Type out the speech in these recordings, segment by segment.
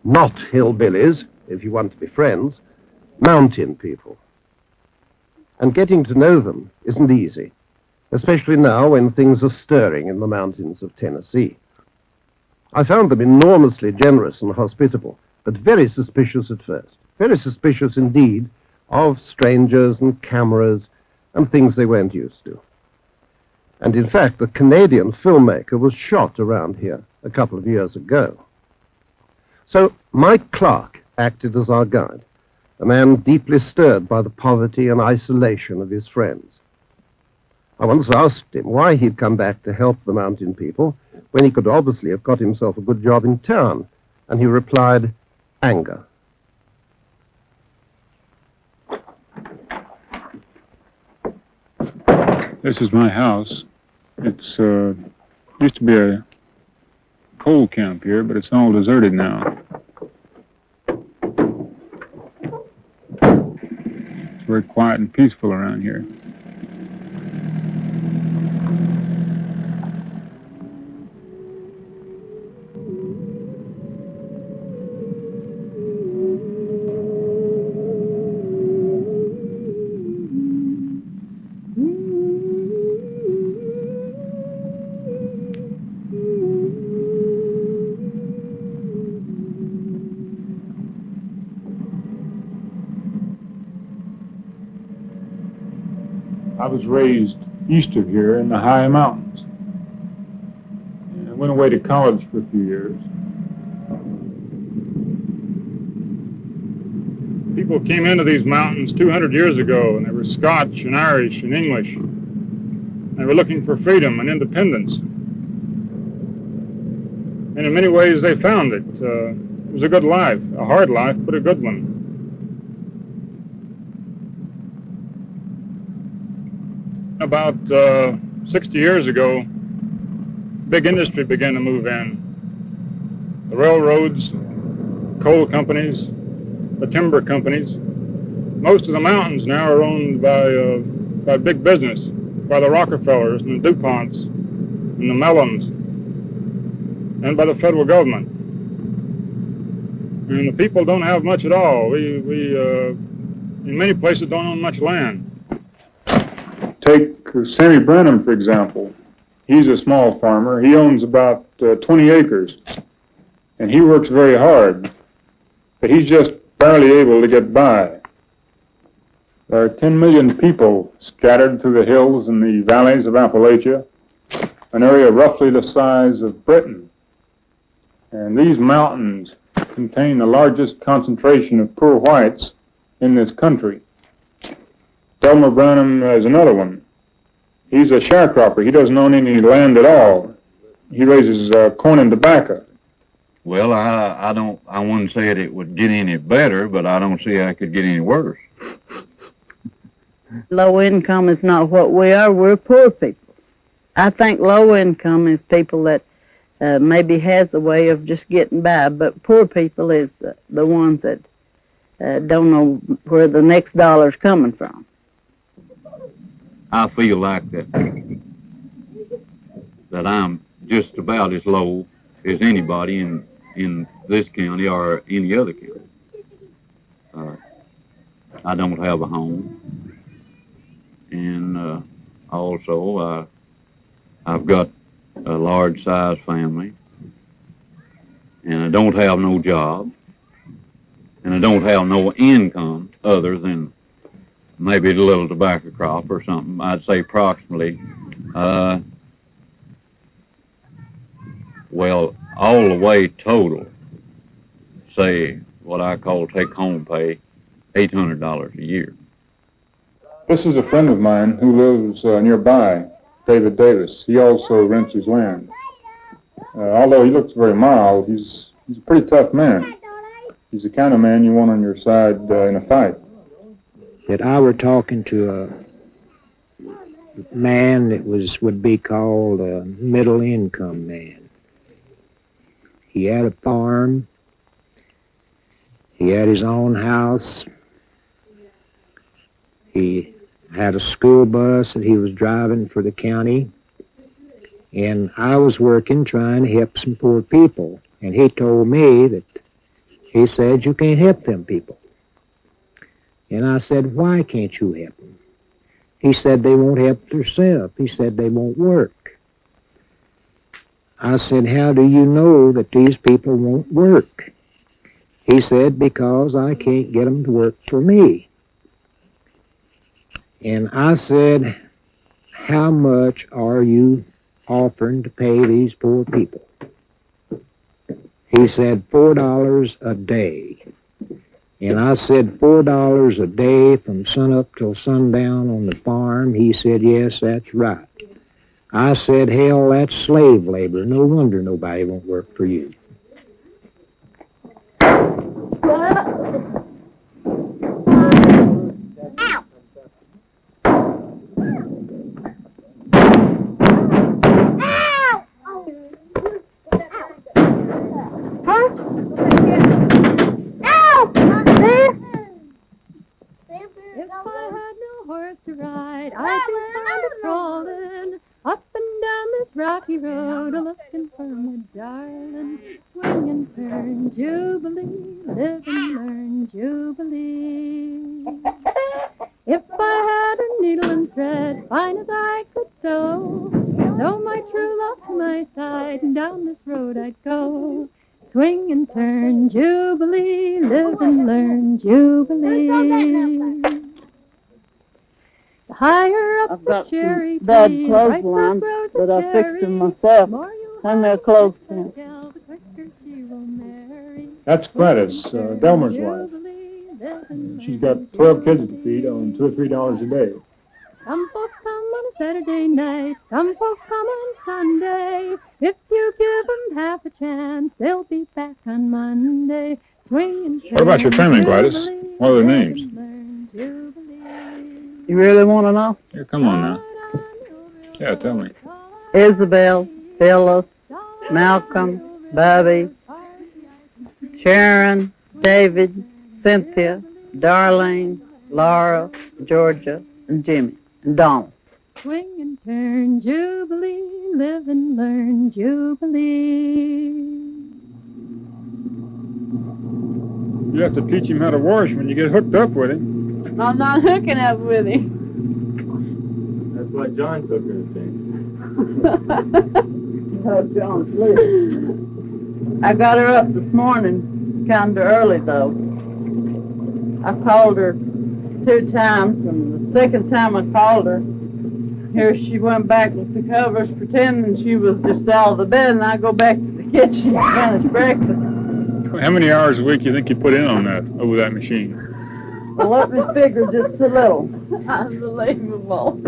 Not hillbillies, if you want to be friends, mountain people. And getting to know them isn't easy, especially now when things are stirring in the mountains of Tennessee. I found them enormously generous and hospitable, but very suspicious at first. Very suspicious indeed of strangers and cameras and things they weren't used to. And in fact, a Canadian filmmaker was shot around here a couple of years ago. So Mike Clark acted as our guide, a man deeply stirred by the poverty and isolation of his friends. I once asked him why he'd come back to help the mountain people when he could obviously have got himself a good job in town, and he replied, anger. This is my house. It's used to be a coal camp here, but it's all deserted now. It's very quiet and peaceful around here. I was raised east of here in the high mountains. I went away to college for a few years. People came into these mountains 200 years ago, and they were Scotch and Irish and English. They were looking for freedom and independence. And in many ways they found it. It was a good life, a hard life, but a good one. About 60 years ago, big industry began to move in. The railroads, coal companies, the timber companies. Most of the mountains now are owned by big business, by the Rockefellers and the DuPonts and the Mellons, and by the federal government. And the people don't have much at all. We in many places don't own much land. Take Sammy Branham, for example. He's a small farmer. He owns about 20 acres, and he works very hard, but he's just barely able to get by. There are 10 million people scattered through the hills and the valleys of Appalachia, an area roughly the size of Britain. And these mountains contain the largest concentration of poor whites in this country. Delmer Branham is another one. He's a sharecropper. He doesn't own any land at all. He raises corn and tobacco. Well, I wouldn't say it would get any better, but I don't see how it could get any worse. Low income is not what we are. We're poor people. I think low income is people that maybe has a way of just getting by, but poor people is the ones that don't know where the next dollar's coming from. I feel like that I'm just about as low as anybody in this county or any other county. I don't have a home, and also I've got a large-sized family, and I don't have no job, and I don't have no income other than maybe a little tobacco crop or something. I'd say approximately, well, all the way total, say what I call take-home pay, $800 a year. This is a friend of mine who lives nearby, David Davis. He also rents his land. Although he looks very mild, he's a pretty tough man. He's the kind of man you want on your side in a fight. That I were talking to a man that would be called a middle-income man. He had a farm. He had his own house. He had a school bus that he was driving for the county. And I was working trying to help some poor people. And he told me that He said, you can't help them people. And I said, why can't you help them? He said, they won't help themselves. He said, they won't work. I said, how do you know that these people won't work? He said, because I can't get them to work for me. And I said, how much are you offering to pay these poor people? He said, $4 a day. And I said, $4 a day from sunup till sundown on the farm? He said, yes, that's right. I said, hell, that's slave labor. No wonder nobody won't work for you. If I had no horse to ride, I'd be kind of crawling up and down this rocky road, a-looking for my darling. Swing and turn, Jubilee, live and learn, Jubilee. If I had a needle and thread, fine as I could sew, my true love to my side, and down this road I'd go. Swing and turn, Jubilee, live and learn, Jubilee. The higher up I've the got cherry some bad tree, clothesline right that I fixed them cherries, myself. more you'll Hung their have clothes to in. tell, the quicker she will marry. That's Gladys, Delmer's wife. Jubilee, live and She's learn, got 12 kids to Jubilee. feed on $2 or $3 a day. Some folks come on a Saturday night, some folks come on Sunday. If you give 'em half a chance, they'll be back on Monday. Swing and What about your family, Gladys? Jubilee, What are their live names? and learn, Jubilee. You really want to know? Yeah, come on now. Yeah, tell me. Isabel, Phyllis, Malcolm, Bobby, Sharon, David, Cynthia, Darlene, Laura, Georgia, and Jimmy, and Donald. Swing and turn, Jubilee, live and learn, Jubilee. You have to teach him how to wash when you get hooked up with him. I'm not hooking up with him. That's why John took her thing. Oh, John, please. I got her up this morning, kind of early, though. I called her 2 times, and the second time I called her, here she went back with the covers, pretending she was just out of the bed, and I go back to the kitchen and finish breakfast. How many hours a week do you think you put in on that, over that machine? Well, let me figure just a little. Unbelievable.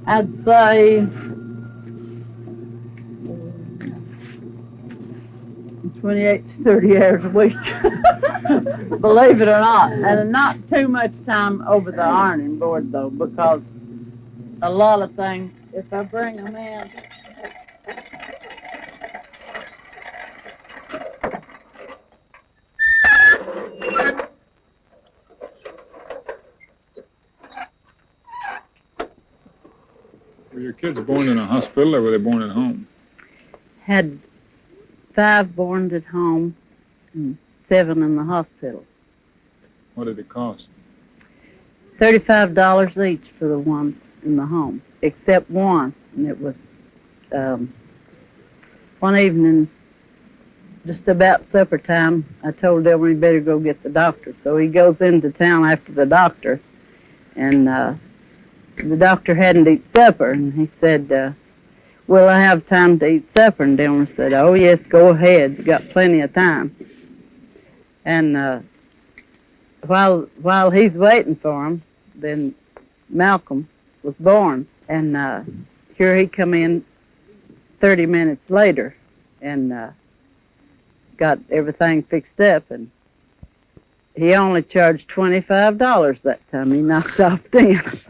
I'd say 28 to 30 hours a week. Believe it or not. And not too much time over the ironing board, though, because a lot of things, if I bring them in, Were your kids born in a hospital or were they born at home? had 5 born at home and 7 in the hospital. What did it cost? $35 each for the ones in the home, except one. And it was one evening, just about supper time, I told Delmer he better go get the doctor. So he goes into town after the doctor, and the doctor hadn't eaten supper, and he said, will I have time to eat supper? And Delmer said, oh, yes, go ahead. You got plenty of time. And while he's waiting for him, then Malcolm was born, and here he come in 30 minutes later and got everything fixed up, and he only charged $25 that time. He knocked off 10.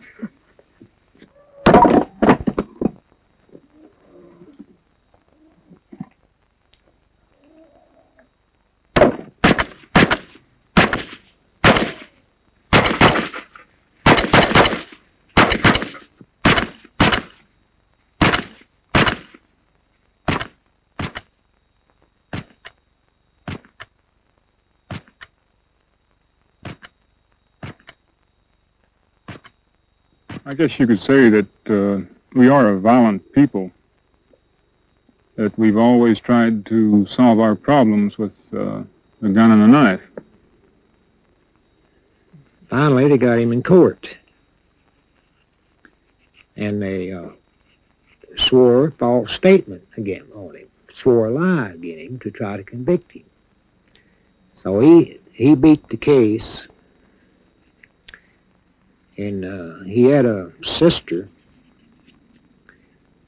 I guess you could say that we are a violent people, that we've always tried to solve our problems with a gun and a knife. Finally, they got him in court. And they swore a false statement again on him, swore a lie against him to try to convict him. So he beat the case, and he had a sister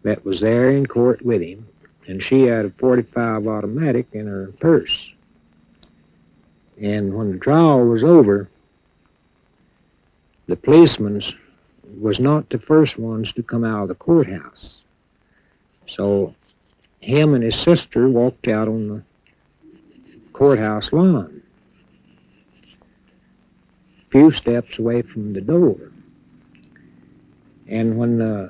that was there in court with him, and she had a .45 automatic in her purse. And when the trial was over, the policemen was not the first ones to come out of the courthouse. So him and his sister walked out on the courthouse lawn, a few steps away from the door. And when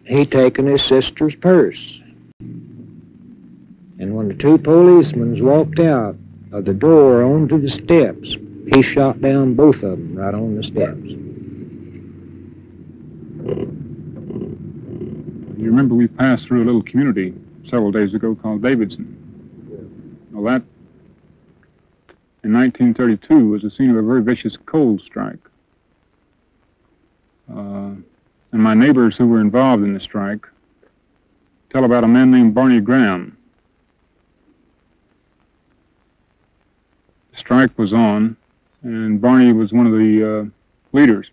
he taken his sister's purse, and when the two policemen walked out of the door onto the steps, he shot down both of them right on the steps. You remember we passed through a little community several days ago called Davidson. Well, that, in 1932, was the scene of a very vicious coal strike. And my neighbors who were involved in the strike tell about a man named Barney Graham. The strike was on, and Barney was one of the leaders.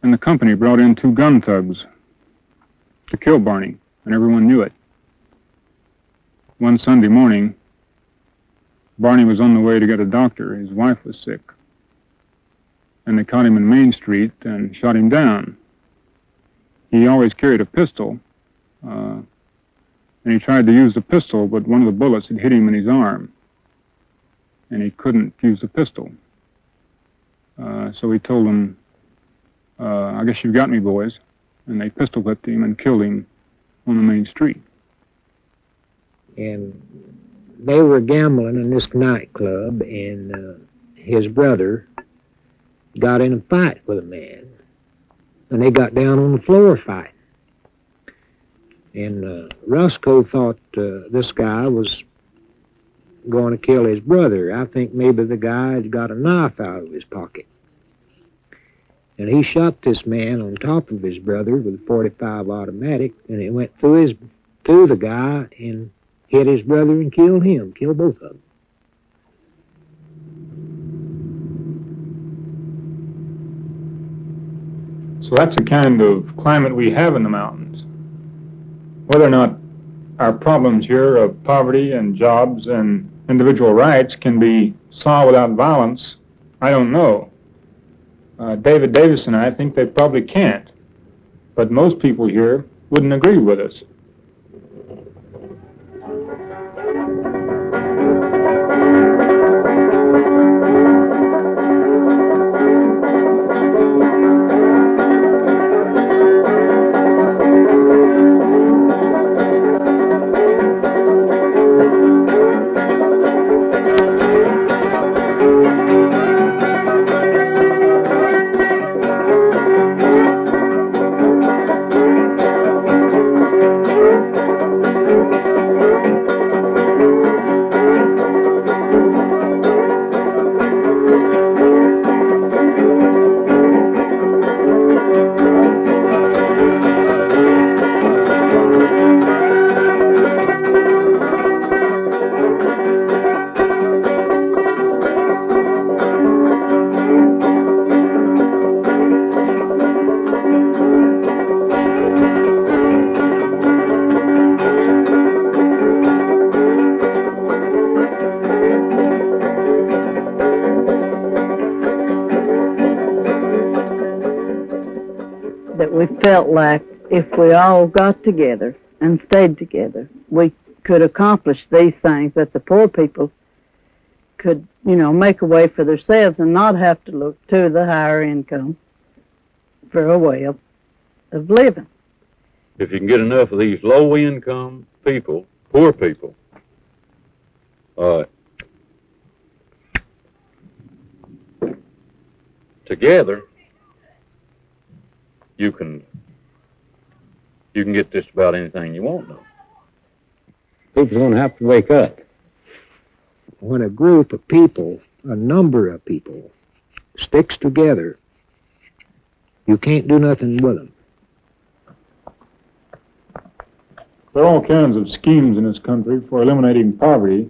And the company brought in 2 gun thugs to kill Barney, and everyone knew it. One Sunday morning, Barney was on the way to get a doctor. His wife was sick. And they caught him in Main Street and shot him down. He always carried a pistol, and he tried to use the pistol, but one of the bullets had hit him in his arm, and he couldn't use the pistol. So he told them, I guess you've got me, boys. And they pistol whipped him and killed him on the main street. And they were gambling in this nightclub, and his brother got in a fight with a man, and they got down on the floor fighting. And Roscoe thought this guy was going to kill his brother. I think maybe the guy had got a knife out of his pocket. And he shot this man on top of his brother with a .45 automatic, and it went through the guy and hit his brother and killed him, killed both of them. So that's the kind of climate we have in the mountains. Whether or not our problems here of poverty and jobs and individual rights can be solved without violence, I don't know. David Davis and I think they probably can't, but most people here wouldn't agree with us. That we felt like if we all got together and stayed together, we could accomplish these things, that the poor people could, make a way for themselves and not have to look to the higher income for a way of living. If you can get enough of these low-income people, poor people, together, you can get just about anything you want now. People's going to have to wake up. When a group of people, a number of people, sticks together, you can't do nothing with them. There are all kinds of schemes in this country for eliminating poverty,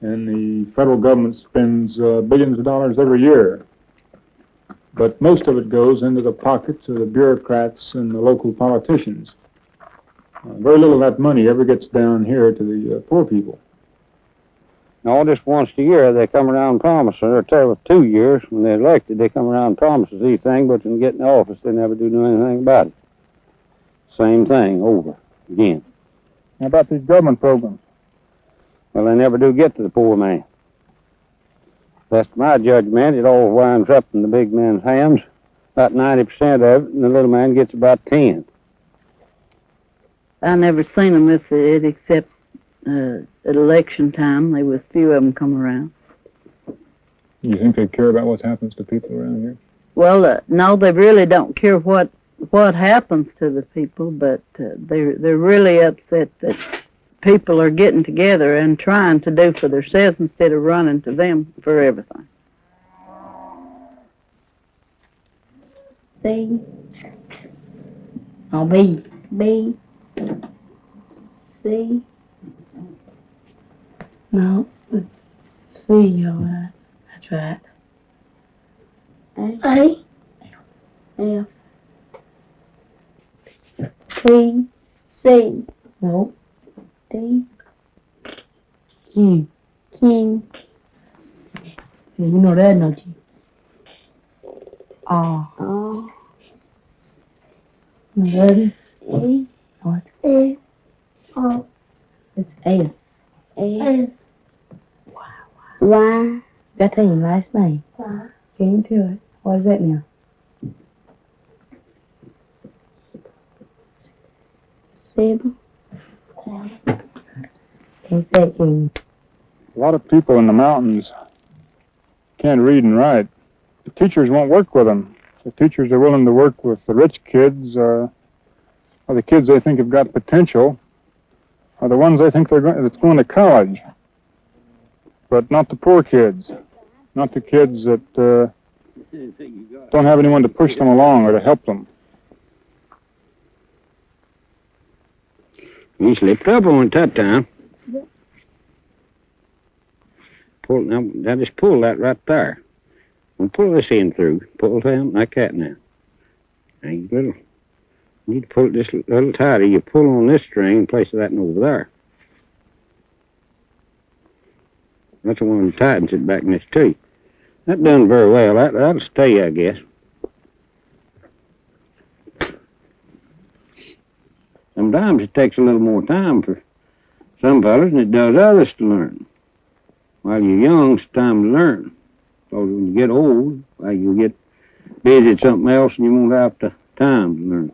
and the federal government spends billions of dollars every year. But most of it goes into the pockets of the bureaucrats and the local politicians. Very little of that money ever gets down here to the poor people. No, just once a year they come around and promise, or 2 years when they're elected, they come around and promise these things, but when they get in office, they never do anything about it. Same thing over again. How about these government programs? Well, they never do get to the poor man. That's my judgment. It all winds up in the big man's hands, about 90% of it, and the little man gets about 10. I never seen them miss it except at election time. There was few of them come around. You think they care about what happens to people around here? Well, no, they really don't care what happens to the people, but they're really upset that people are getting together and trying to do for themselves instead of running to them for everything. C. Oh, B. B. C. No, it's C, all right. That's right. A. F. C. C. No. D. Q. Q. Yeah, you know that, don't you? R. R. Ready? A. Oh, it's A. Oh. It's S. S. Y. That's your last name. Y. Came to it. What is that now? Seven. Can't say it, can you? A lot of people in the mountains can't read and write. The teachers won't work with them. The teachers are willing to work with the rich kids, or the kids they think have got potential, or the ones they think that's going to college. But not the poor kids, not the kids that don't have anyone to push them along or to help them. You slipped up on it that time. Now just pull that right there. And pull this end through. Pull it down like that now. Now you need to pull it just a little tighter. You pull on this string and place that over there. That's the one that tightens it back in this too. That done very well. That'll stay, I guess. Sometimes it takes a little more time for some fellas than it does others to learn. While you're young, it's time to learn. Because when you get old, well, you'll get busy at something else and you won't have the time to learn.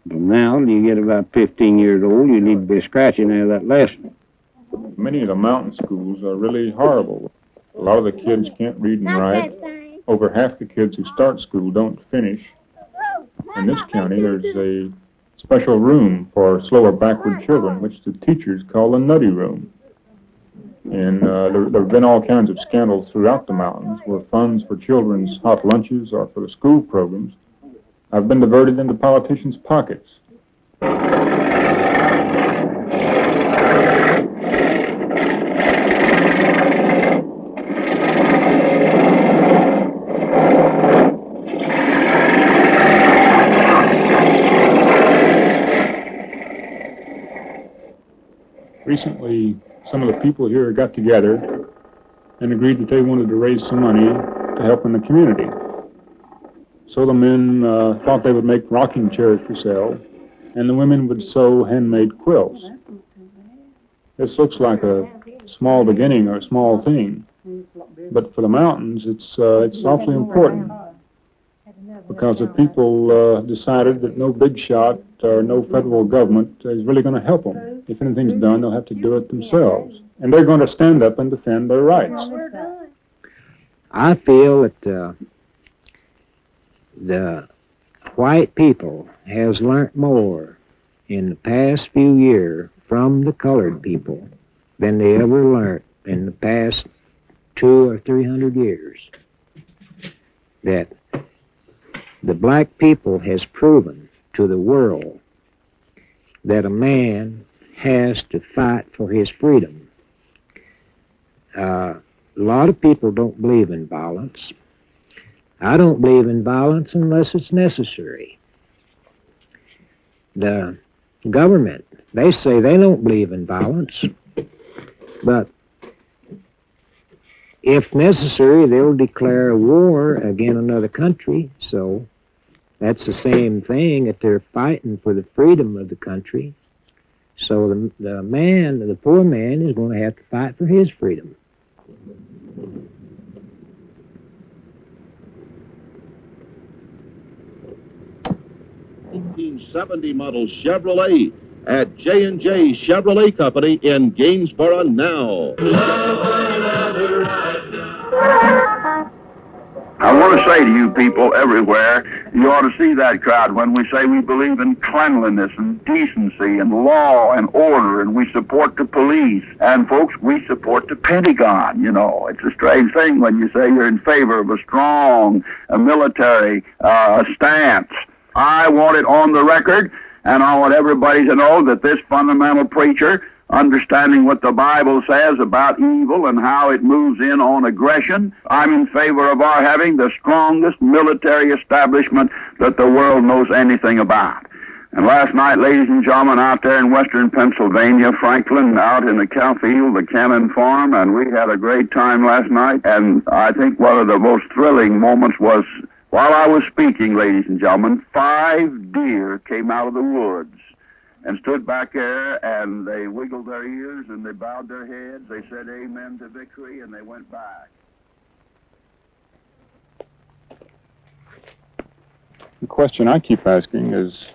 But now, when you get about 15 years old, you need to be scratching out of that lesson. Many of the mountain schools are really horrible. A lot of the kids can't read and write. Over half the kids who start school don't finish. In this county, there's a special room for slow or backward children, which the teachers call the nutty room. And there have been all kinds of scandals throughout the mountains where funds for children's hot lunches or for the school programs have been diverted into politicians' pockets. Recently, some of the people here got together and agreed that they wanted to raise some money to help in the community. So the men thought they would make rocking chairs for sale, and the women would sew handmade quilts. This looks like a small beginning or a small thing, but for the mountains, it's awfully important, because the people decided that no big shot or no federal government is really going to help them. If anything's done, they'll have to do it themselves. And they're going to stand up and defend their rights. I feel that The white people has learnt more in the past few years from the colored people than they ever learnt in the past 200 or 300 years. That the black people has proven to the world that a man has to fight for his freedom. A lot of people don't believe in violence. I don't believe in violence unless it's necessary. The government, they say they don't believe in violence, but if necessary, they'll declare a war against another country. So that's the same thing, that they're fighting for the freedom of the country. So the poor man is going to have to fight for his freedom. 1970 model Chevrolet at J&J Chevrolet Company in Gainsborough now. I want to say to you people everywhere, you ought to see that crowd when we say we believe in cleanliness and decency and law and order, and we support the police. And folks, we support the Pentagon, you know. It's a strange thing when you say you're in favor of a strong military stance. I want it on the record, and I want everybody to know that this fundamental preacher, understanding what the Bible says about evil and how it moves in on aggression, I'm in favor of our having the strongest military establishment that the world knows anything about. And last night, ladies and gentlemen, out there in western Pennsylvania, Franklin, out in the cow field, the Cannon Farm, and we had a great time last night. And I think one of the most thrilling moments was while I was speaking, ladies and gentlemen, 5 deer came out of the woods and stood back there, and they wiggled their ears, and they bowed their heads. They said amen to victory, and they went back. The question I keep asking is,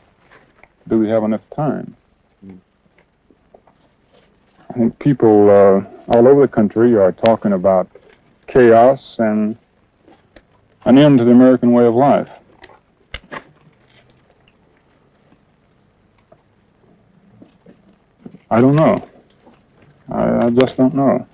do we have enough time? I think people all over the country are talking about chaos and an end to the American way of life. I don't know. I just don't know.